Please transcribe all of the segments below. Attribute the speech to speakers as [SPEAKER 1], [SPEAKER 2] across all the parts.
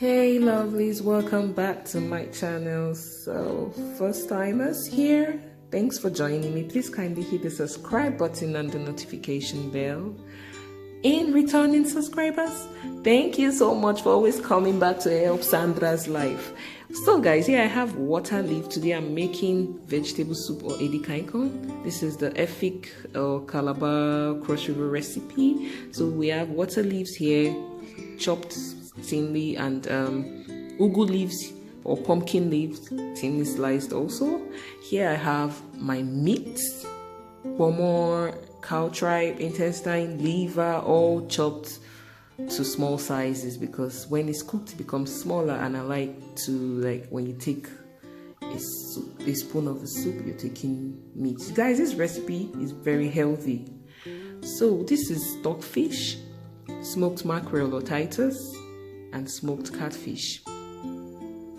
[SPEAKER 1] Hey lovelies, welcome back to my channel. So first timers here, thanks for joining me. Please kindly hit the subscribe button and the notification bell. In returning subscribers, thank you so much for always coming back to help Sandra's life. So guys, here I have water leaf. Today I'm making vegetable soup or Edikaikong. This is the Efik or Calabar Cross River recipe. So we have water leaves here, chopped thinly, and ugu leaves or pumpkin leaves thinly sliced also. Here I have my meat, Kpomo, cow tripe, intestine, liver, all chopped to small sizes because when it's cooked it becomes smaller, and I like to, when you take a spoon of the soup, you're taking meat. Guys, this recipe is very healthy. So this is stock fish, smoked mackerel or Titus, and smoked catfish.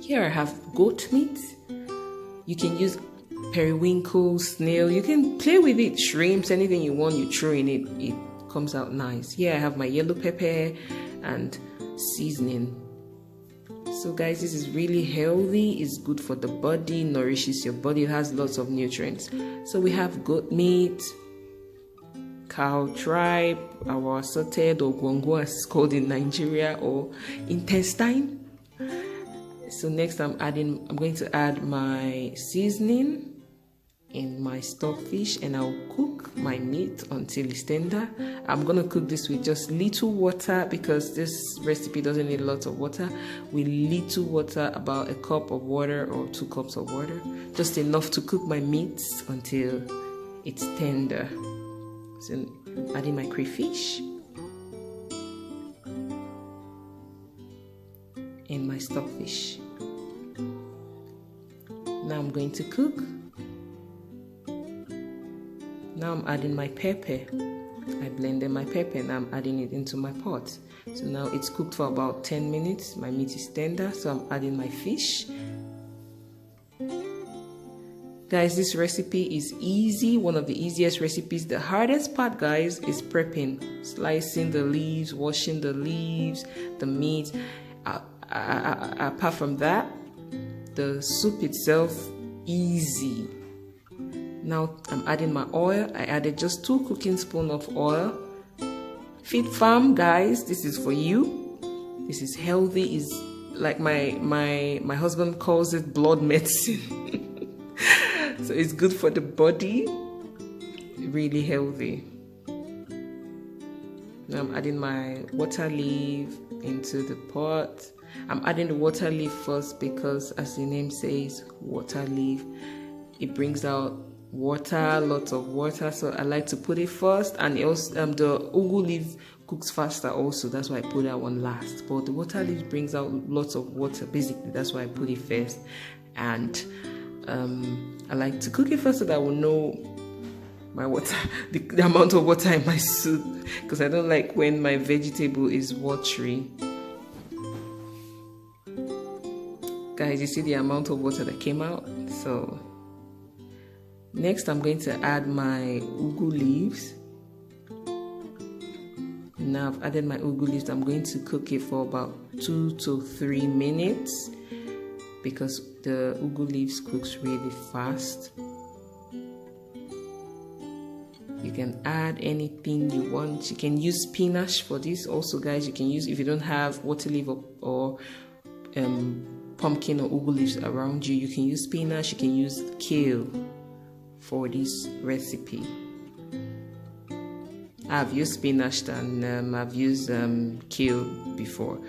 [SPEAKER 1] Here I have goat meat. You can use periwinkle, snail, you can play with it, shrimps, anything you want, you throw in it, it comes out nice. Here I have my yellow pepper and seasoning. So guys, this is really healthy, it's good for the body, nourishes your body, it has lots of nutrients. So we have goat meat, cow tripe, our assorted or gongo as it's called in Nigeria, or intestine. So next I'm going to add my seasoning in my stockfish, and I'll cook my meat until it's tender. I'm gonna cook this with just little water because this recipe doesn't need a lot of water. With little water, about a cup of water or 2 cups of water, just enough to cook my meat until it's tender. So adding my crayfish and my stockfish. Now I'm going to cook. Now I'm adding my pepper. I blended my pepper and I'm adding it into my pot. So now it's cooked for about 10 minutes. My meat is tender, so I'm adding my fish. Guys, this recipe is easy, one of the easiest recipes. The hardest part, guys, is prepping, slicing the leaves, washing the leaves, the meat. Apart from that, the soup itself, easy. Now I'm adding my oil. I added just 2 cooking spoons of oil. Fit Farm, guys, this is for you. This is healthy. Is like my husband calls it blood medicine. So it's good for the body, really healthy. Now I'm adding my water leaf into the pot. I'm adding the water leaf first because, as the name says, water leaf, it brings out water, lots of water, so I like to put it first. And it also, the ugu leaf cooks faster also, that's why I put that one last. But the water leaf brings out lots of water, basically that's why I put it first. And I like to cook it first so that I will know my water, the amount of water in my soup, because I don't like when my vegetable is watery. Guys, you see the amount of water that came out? So next I'm going to add my ugu leaves. Now I've added my ugu leaves. I'm going to cook it for about 2 to 3 minutes because the ugu leaves cooks really fast. You can add anything you want. You can use spinach for this also, guys. You can use, if you don't have water leaf or pumpkin or ugu leaves around you, you can use spinach, you can use kale for this recipe. I've used spinach and I've used kale before.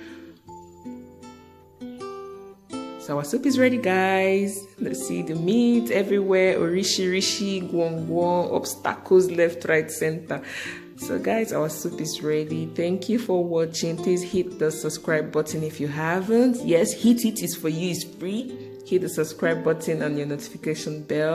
[SPEAKER 1] So our soup is ready, guys. Let's see the meat everywhere, rishi, guang, obstacles left, right, center. So guys, our soup is ready. Thank you for watching. Please hit the subscribe button if you haven't. Yes, hit it. It's for you. It's free. Hit the subscribe button and your notification bell.